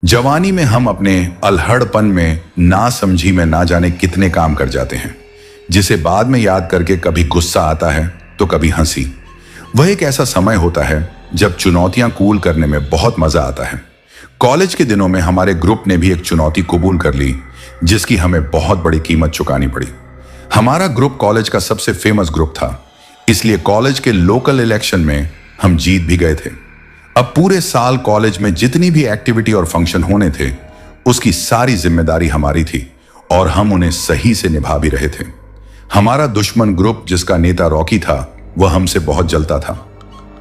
जवानी में हम अपने अलहड़पन में ना समझी में ना जाने कितने काम कर जाते हैं, जिसे बाद में याद करके कभी गुस्सा आता है तो कभी हंसी। वह एक ऐसा समय होता है जब चुनौतियां कूल करने में बहुत मजा आता है। कॉलेज के दिनों में हमारे ग्रुप ने भी एक चुनौती कबूल कर ली, जिसकी हमें बहुत बड़ी कीमत चुकानी पड़ी। हमारा ग्रुप कॉलेज का सबसे फेमस ग्रुप था, इसलिए कॉलेज के लोकल इलेक्शन में हम जीत भी गए थे। अब पूरे साल कॉलेज में जितनी भी एक्टिविटी और फंक्शन होने थे, उसकी सारी जिम्मेदारी हमारी थी और हम उन्हें सही से निभा भी रहे थे। हमारा दुश्मन ग्रुप, जिसका नेता रॉकी था, वह हमसे बहुत जलता था।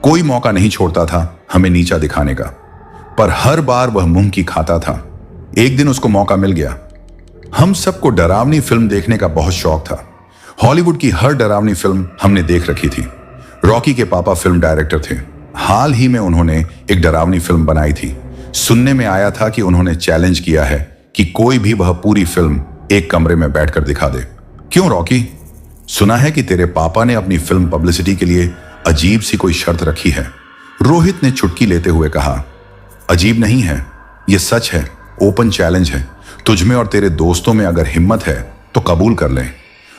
कोई मौका नहीं छोड़ता था हमें नीचा दिखाने का, पर हर बार वह मुंह की खाता था। एक दिन उसको मौका मिल गया। हम सबको डरावनी फिल्म देखने का बहुत शौक था। हॉलीवुड की हर डरावनी फिल्म हमने देख रखी थी। रॉकी के पापा फिल्म डायरेक्टर थे। हाल ही में उन्होंने एक डरावनी फिल्म बनाई थी। सुनने में आया था कि उन्होंने चैलेंज किया है कि कोई भी वह पूरी फिल्म एक कमरे में बैठकर दिखा दे। क्यों रॉकी? सुना है कि तेरे पापा ने अपनी फिल्म पब्लिसिटी के लिए अजीब सी कोई शर्त रखी है। रोहित ने चुटकी लेते हुए कहा। अजीब नहीं है, यह सच है। ओपन चैलेंज है। तुझमें और तेरे दोस्तों में अगर हिम्मत है तो कबूल कर ले।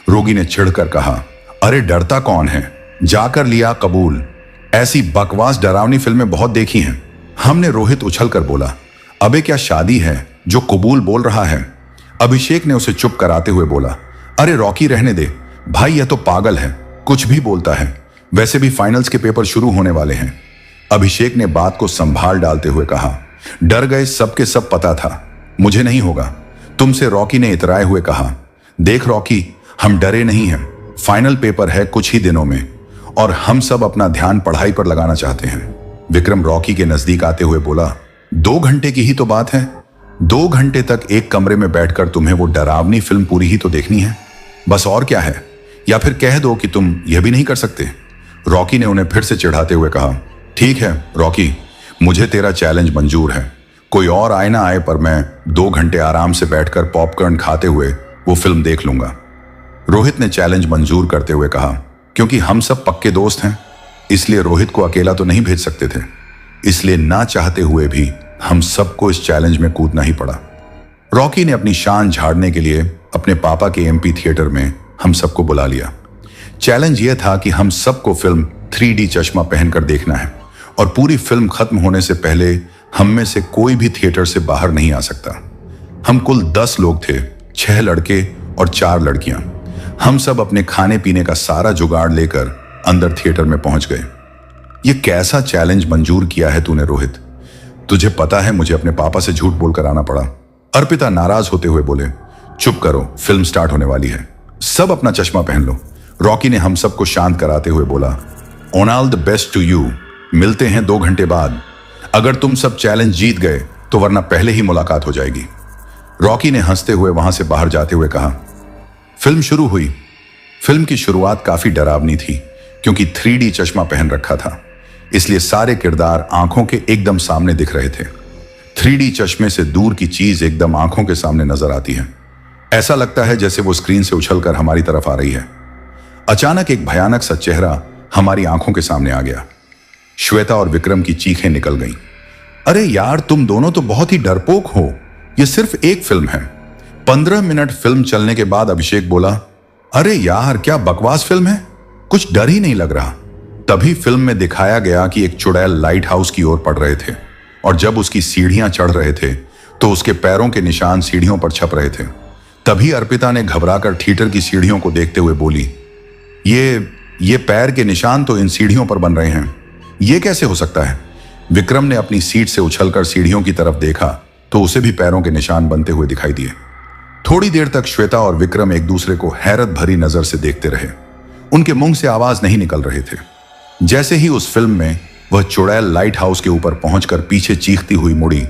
रोगी ने चिढ़कर कहा। अरे डरता कौन है, जाकर लिया कबूल। ऐसी बकवास डरावनी फिल्में बहुत देखी हैं। हमने रोहित उछलकर बोला। अबे क्या शादी है जो कबूल बोल रहा है? अभिषेक ने उसे चुप कराते हुए बोला। अरे रॉकी रहने दे भाई, यह तो पागल है, कुछ भी बोलता है। वैसे भी फाइनल्स के पेपर शुरू होने वाले हैं। अभिषेक ने बात को संभाल डालते हुए कहा। डर गए सबके सब पता था, मुझे नहीं होगा तुमसे, रॉकी ने इतराए हुए कहा। देख रॉकी, हम डरे नहीं हैं। फाइनल पेपर है कुछ ही दिनों में और हम सब अपना ध्यान पढ़ाई पर लगाना चाहते हैं। विक्रम रॉकी के नजदीक आते हुए बोला। 2 घंटे की ही तो बात है। 2 घंटे तक एक कमरे में बैठकर तुम्हें वो डरावनी फिल्म पूरी ही तो देखनी है, बस और क्या है? या फिर कह दो कि तुम यह भी नहीं कर सकते। रॉकी ने उन्हें फिर से चिढ़ाते हुए कहा। ठीक है रॉकी, मुझे तेरा चैलेंज मंजूर है। कोई और आए ना आए, पर मैं 2 घंटे आराम से बैठकर पॉपकॉर्न खाते हुए वो फिल्म देख लूंगा। रोहित ने चैलेंज मंजूर करते हुए कहा। क्योंकि हम सब पक्के दोस्त हैं, इसलिए रोहित को अकेला तो नहीं भेज सकते थे, इसलिए ना चाहते हुए भी हम सबको इस चैलेंज में कूदना ही पड़ा। रॉकी ने अपनी शान झाड़ने के लिए अपने पापा के एमपी थिएटर में हम सबको बुला लिया। चैलेंज यह था कि हम सबको फिल्म 3D चश्मा पहनकर देखना है और पूरी फिल्म खत्म होने से पहले हम में से कोई भी थिएटर से बाहर नहीं आ सकता। हम कुल 10 लोग थे, 6 लड़के और 4 लड़कियां। हम सब अपने खाने पीने का सारा जुगाड़ लेकर अंदर थिएटर में पहुंच गए। ये कैसा चैलेंज मंजूर किया है तूने रोहित? तुझे पता है मुझे अपने पापा से झूठ बोलकर आना पड़ा। अर्पिता नाराज होते हुए बोले। चुप करो, फिल्म स्टार्ट होने वाली है, सब अपना चश्मा पहन लो। रॉकी ने हम सबको शांत कराते हुए बोला। All the best to you, मिलते हैं 2 घंटे बाद। अगर तुम सब चैलेंज जीत गए तो वरना पहले ही मुलाकात हो जाएगी। रॉकी ने हंसते हुए वहां से बाहर जाते हुए कहा। फिल्म शुरू हुई। फिल्म की शुरुआत काफी डरावनी थी, क्योंकि 3D चश्मा पहन रखा था, इसलिए सारे किरदार आंखों के एकदम सामने दिख रहे थे। 3D चश्मे से दूर की चीज एकदम आंखों के सामने नजर आती है। ऐसा लगता है जैसे वो स्क्रीन से उछलकर हमारी तरफ आ रही है। अचानक एक भयानक सा चेहरा हमारी आंखों के सामने आ गया। श्वेता और विक्रम की चीखें निकल गईं। अरे यार, तुम दोनों तो बहुत ही डरपोक हो, यह सिर्फ एक फिल्म है। 15 मिनट फिल्म चलने के बाद अभिषेक बोला। अरे यार, क्या बकवास फिल्म है, कुछ डर ही नहीं लग रहा। तभी फिल्म में दिखाया गया कि एक चुड़ैल लाइट हाउस की ओर पड़ रहे थे और जब उसकी सीढ़ियां चढ़ रहे थे तो उसके पैरों के निशान सीढ़ियों पर छप रहे थे। तभी अर्पिता ने घबराकर थिएटर की सीढ़ियों को देखते हुए बोली। ये पैर के निशान तो इन सीढ़ियों पर बन रहे हैं, ये कैसे हो सकता है? विक्रम ने अपनी सीट से उछलकर सीढ़ियों की तरफ देखा तो उसे भी पैरों के निशान बनते हुए दिखाई दिए। थोड़ी देर तक श्वेता और विक्रम एक दूसरे को हैरत भरी नजर से देखते रहे। उनके मुंह से आवाज नहीं निकल रहे थे। जैसे ही उस फिल्म में वह चुड़ैल लाइट हाउस के ऊपर पहुंचकर पीछे चीखती हुई मुड़ी,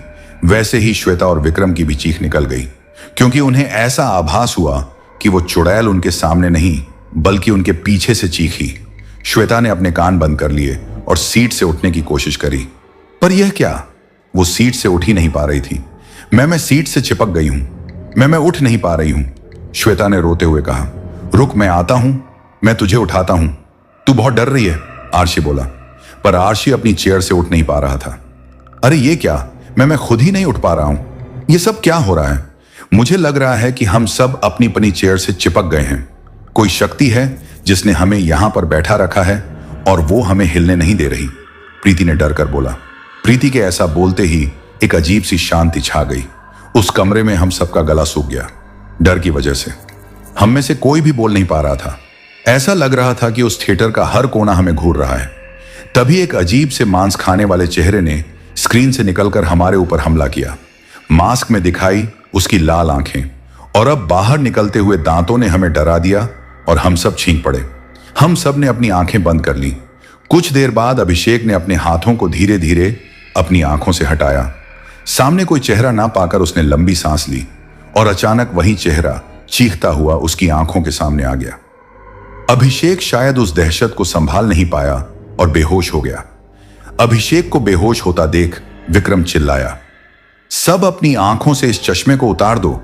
वैसे ही श्वेता और विक्रम की भी चीख निकल गई, क्योंकि उन्हें ऐसा आभास हुआ कि वो चुड़ैल उनके सामने नहीं बल्कि उनके पीछे से चीखी। श्वेता ने अपने कान बंद कर लिए और सीट से उठने की कोशिश करी, पर यह क्या, वो सीट से उठ ही नहीं पा रही थी। मैं सीट से चिपक गई हूं, मैं उठ नहीं पा रही हूं। श्वेता ने रोते हुए कहा। रुक, मैं आता हूं, मैं तुझे उठाता हूं। तू बहुत डर रही है, आरशी बोला, पर आरशी अपनी चेयर से उठ नहीं पा रहा था। अरे ये क्या, मैं खुद ही नहीं उठ पा रहा हूं। ये सब क्या हो रहा है? मुझे लग रहा है कि हम सब अपनी अपनी चेयर से चिपक गए हैं। कोई शक्ति है जिसने हमें यहां पर बैठा रखा है और वो हमें हिलने नहीं दे रही, प्रीति ने डर कर बोला। प्रीति के ऐसा बोलते ही एक अजीब सी शांति छा गई। उस कमरे में हम सबका गला सूख गया। डर की वजह से हम में से कोई भी बोल नहीं पा रहा था। ऐसा लग रहा था कि उस थिएटर का हर कोना हमें घूर रहा है। तभी एक अजीब से मांस खाने वाले चेहरे ने स्क्रीन से निकलकर हमारे ऊपर हमला किया। मास्क में दिखाई उसकी लाल आंखें और अब बाहर निकलते हुए दांतों ने हमें डरा दिया और हम सब छींक पड़े। हम सब ने अपनी आंखें बंद कर ली। कुछ देर बाद अभिषेक ने अपने हाथों को धीरे धीरे अपनी आंखों से हटाया। सामने कोई चेहरा ना पाकर उसने लंबी सांस ली और अचानक वही चेहरा चीखता हुआ उसकी आंखों के सामने आ गया। अभिषेक शायद उस दहशत को संभाल नहीं पाया और बेहोश हो गया। अभिषेक को बेहोश होता देख विक्रम चिल्लाया, सब अपनी आंखों से इस चश्मे को उतार दो।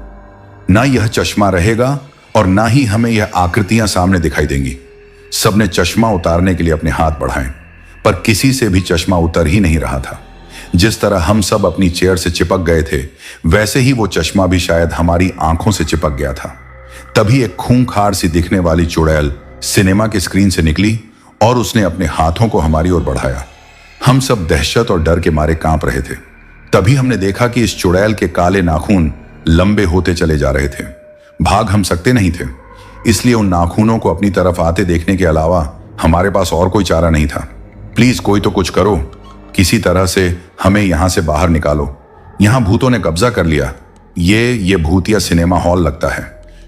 ना यह चश्मा रहेगा और ना ही हमें यह आकृतियां सामने दिखाई देंगी। सबने चश्मा उतारने के लिए अपने हाथ बढ़ाए, पर किसी से भी चश्मा उतर ही नहीं रहा था। जिस तरह हम सब अपनी चेयर से चिपक गए थे, वैसे ही वो चश्मा भी शायद हमारी आंखों से चिपक गया था। तभी एक खूंखार सी दिखने वाली चुड़ैल सिनेमा की स्क्रीन से निकली और उसने अपने हाथों को हमारी ओर बढ़ाया। हम सब दहशत और डर के मारे कांप रहे थे। तभी हमने देखा कि इस चुड़ैल के काले नाखून लंबे होते चले जा रहे थे। भाग हम सकते नहीं थे, इसलिए उन नाखूनों को अपनी तरफ आते देखने के अलावा हमारे पास और कोई चारा नहीं था। प्लीज कोई तो कुछ करो, किसी तरह से हमें यहां से बाहर निकालो। यहां भूतों ने कब्जा कर लिया। ये भूतिया सिनेमा हॉल लगता है,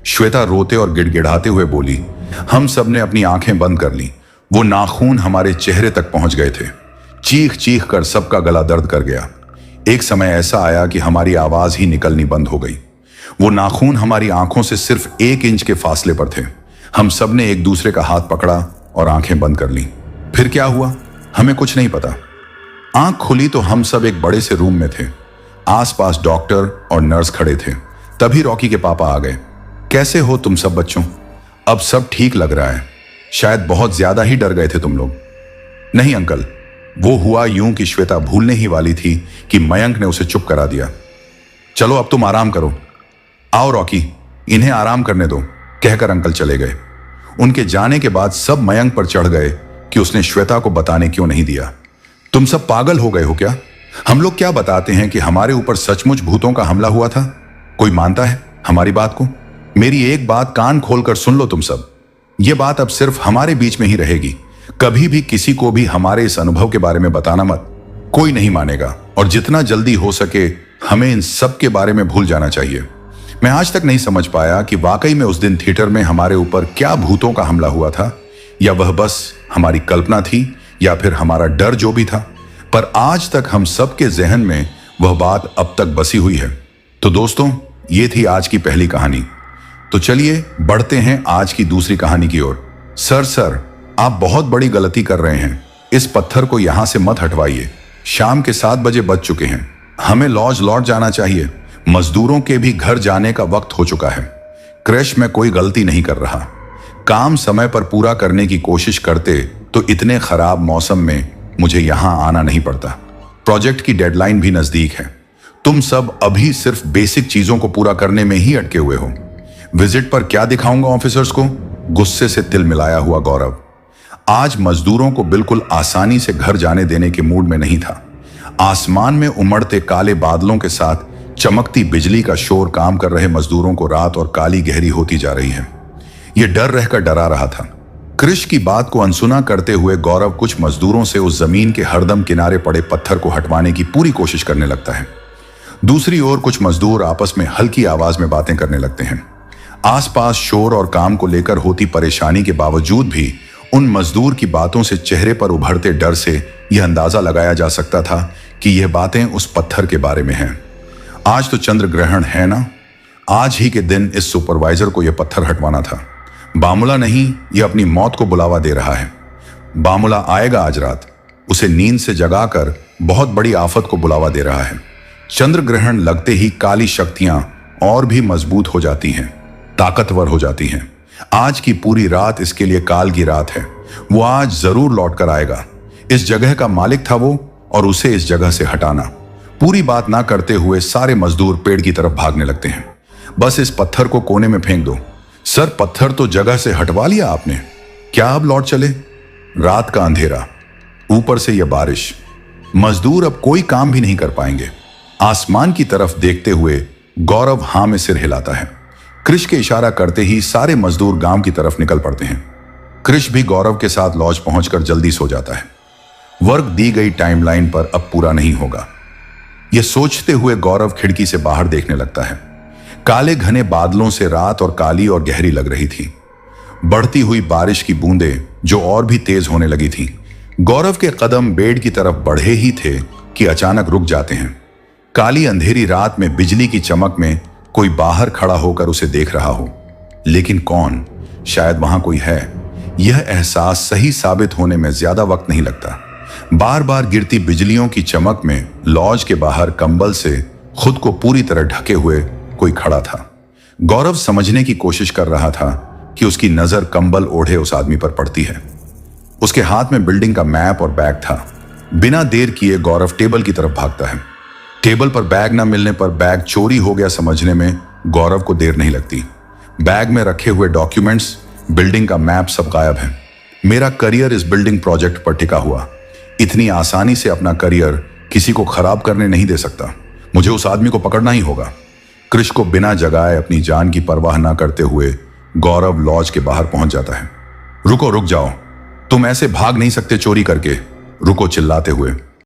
श्वेता रोते और गिड़गिड़ाते हुए बोली। हम सब ने अपनी आंखें बंद कर ली। वो नाखून हमारे चेहरे तक पहुंच गए थे। चीख चीख कर सबका गला दर्द कर गया। एक समय ऐसा आया कि हमारी आवाज ही निकलनी बंद हो गई। वो नाखून हमारी आंखों से सिर्फ 1 इंच के फासले पर थे। हम सब ने एक दूसरे का हाथ पकड़ा और आंखें बंद कर ली। फिर क्या हुआ हमें कुछ नहीं पता। आंख खुली तो हम सब एक बड़े से रूम में थे। आसपास डॉक्टर और नर्स खड़े थे। तभी रॉकी के पापा आ गए। कैसे हो तुम सब बच्चों? अब सब ठीक लग रहा है। शायद बहुत ज्यादा ही डर गए थे तुम लोग। नहीं अंकल, वो हुआ यूं कि श्वेता भूलने ही वाली थी कि मयंक ने उसे चुप करा दिया। चलो अब तुम आराम करो। आओ रॉकी, इन्हें आराम करने दो, कहकर अंकल चले गए। उनके जाने के बाद सब मयंक पर चढ़ गए कि उसने श्वेता को बताने क्यों नहीं दिया। तुम सब पागल हो गए हो क्या? हम लोग क्या बताते हैं कि हमारे ऊपर सचमुच भूतों का हमला हुआ था? कोई मानता है हमारी बात को? मेरी एक बात कान खोलकर सुन लो तुम सब। ये बात अब सिर्फ हमारे बीच में ही रहेगी। कभी भी किसी को भी हमारे इस अनुभव के बारे में बताना मत। कोई नहीं मानेगा और जितना जल्दी हो सके हमें इन सब के बारे में भूल जाना चाहिए। मैं आज तक नहीं समझ पाया कि वाकई में उस दिन थिएटर में हमारे ऊपर क्या भूतों का हमला हुआ था, या वह बस हमारी कल्पना थी, या फिर हमारा डर जो भी था। पर आज तक हम सबके जहन में वह बात अब तक बसी हुई है। तो दोस्तों, ये थी आज की पहली कहानी। तो चलिए बढ़ते हैं आज की दूसरी कहानी की ओर। सर, आप बहुत बड़ी गलती कर रहे हैं। इस पत्थर को यहां से मत हटवाइए। शाम के 7 बजे बज चुके हैं। हमें लॉज लौट जाना चाहिए। मजदूरों के भी घर जाने का वक्त हो चुका है। क्रैश में कोई गलती नहीं कर रहा। काम समय पर पूरा करने की कोशिश करते तो इतने खराब मौसम में मुझे यहां आना नहीं पड़ता। प्रोजेक्ट की डेडलाइन भी नजदीक है। तुम सब अभी सिर्फ बेसिक चीजों को पूरा करने में ही अटके हुए हो। विजिट पर क्या दिखाऊंगा ऑफिसर्स को? गुस्से से तिल मिलाया हुआ गौरव आज मजदूरों को बिल्कुल आसानी से घर जाने देने के मूड में नहीं था। आसमान में उमड़ते काले बादलों के साथ चमकती बिजली का शोर काम कर रहे मजदूरों को रात और काली गहरी होती जा रही है। यह डर रहकर डरा रहा था। कृष की बात को अनसुना करते हुए गौरव कुछ मजदूरों से उस जमीन के हरदम किनारे पड़े पत्थर को हटवाने की पूरी कोशिश करने लगता है। दूसरी ओर कुछ मजदूर आपस में हल्की आवाज में बातें करने लगते हैं। आसपास शोर और काम को लेकर होती परेशानी के बावजूद भी उन मजदूर की बातों से चेहरे पर उभरते डर से यह अंदाजा लगाया जा सकता था कि यह बातें उस पत्थर के बारे में हैं। आज तो चंद्र ग्रहण है ना, आज ही के दिन इस सुपरवाइजर को यह पत्थर हटवाना था। बामुला नहीं, यह अपनी मौत को बुलावा दे रहा है। बामुला आएगा आज रात, उसे नींद से जगाकर बहुत बड़ी आफत को बुलावा दे रहा है। चंद्र ग्रहण लगते ही काली शक्तियां और भी मजबूत हो जाती हैं, ताकतवर हो जाती हैं। आज की पूरी रात इसके लिए काल की रात है। वो आज जरूर लौट कर आएगा। इस जगह का मालिक था वो, और उसे इस जगह से हटाना, पूरी बात ना करते हुए सारे मजदूर पेड़ की तरफ भागने लगते हैं। बस इस पत्थर को कोने में फेंक दो। सर, पत्थर तो जगह से हटवा लिया आपने, क्या अब लौट चले? रात का अंधेरा, ऊपर से यह बारिश, मजदूर अब कोई काम भी नहीं कर पाएंगे। आसमान की तरफ देखते हुए गौरव हां में सिर हिलाता है। कृष के इशारा करते ही सारे मजदूर गांव की तरफ निकल पड़ते हैं। कृष भी गौरव के साथ लॉज पहुंचकर जल्दी सो जाता है। वर्क दी गई टाइमलाइन पर अब पूरा नहीं होगा, यह सोचते हुए गौरव खिड़की से बाहर देखने लगता है। काले घने बादलों से रात और काली और गहरी लग रही थी। बढ़ती हुई बारिश की बूंदें जो और भी तेज होने लगी थी। गौरव के कदम बेड की तरफ बढ़े ही थे कि अचानक रुक जाते हैं। काली अंधेरी रात में बिजली की चमक में कोई बाहर खड़ा होकर उसे देख रहा हो, लेकिन कौन? शायद वहां कोई है। यह एहसास सही साबित होने में ज्यादा वक्त नहीं लगता। बार बार गिरती बिजलियों की चमक में लॉज के बाहर कंबल से खुद को पूरी तरह ढके हुए कोई खड़ा था। गौरव समझने की कोशिश कर रहा था कि उसकी नजर कंबल ओढ़े उस आदमी पर पड़ती है। उसके हाथ में बिल्डिंग का मैप और बैग था। बिना देर किए गौरव टेबल की तरफ भागता है। टेबल पर बैग न मिलने पर बैग चोरी हो गया समझने में गौरव को देर नहीं लगती। बैग में रखे हुए डॉक्यूमेंट्स, बिल्डिंग का मैप सब गायब है। मेरा करियर इस बिल्डिंग प्रोजेक्ट पर टिका हुआ। इतनी आसानी से अपना करियर किसी को खराब करने नहीं दे सकता। मुझे उस आदमी को पकड़ना ही होगा। कृष को बिना जगाए अपनी जान की परवाह न करते हुए गौरव लॉज के बाहर पहुंच जाता है। रुको, रुक जाओ, तुम ऐसे भाग नहीं सकते चोरी करके, रुको चिल्लाते हुए